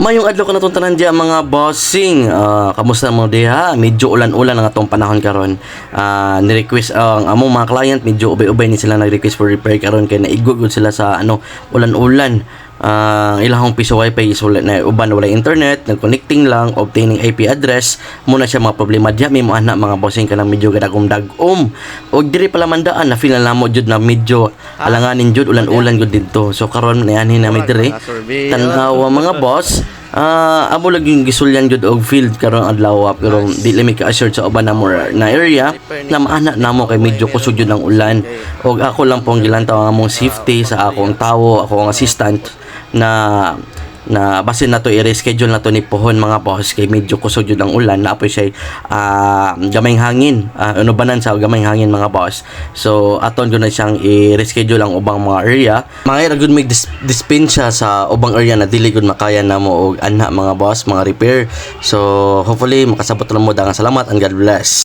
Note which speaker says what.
Speaker 1: Mayong adlaw ka natong tanan diya mga bossing. Kamusta mo diha? Medyo ulan-ulan ang atong panahon karon. Ni-request ang among mga client, medyo ubay-ubay ni sila nag-request for repair karon kay naigugod sila sa ulan-ulan. Ilahong piso wifi sulit na uban wala internet, nag-connecting lang, obtaining IP address muna siya mga problema diya. May mga anak mga bossing ka lang medyo gadagom-dagom og diri pala mandaan na feel na mo jud na medyo alanganin jud ulan-ulan gud dito. So karon nianhin na mi diri tan-aw mga boss. Amo laging gisulyan jud og field karon adlaw pero di limi ka assured sa uban na area na maana namo kay medyo kusog jud ang ulan og ako lang pong gilantaw ang among safety sa akong tawo, akong assistant na basin na to i-reschedule na to ni pohon mga boss kay medyo kusog jud ang ulan na apoy siya gamayng hangin unubanan sa gamayng hangin mga boss. So aton gyud na siyang i-reschedule ang ubang mga area mga gud may dispensya sa ubang area na dili gud makaya namo og anha mga boss mga repair. So hopefully makasabot lang mo daghang salamat and God bless.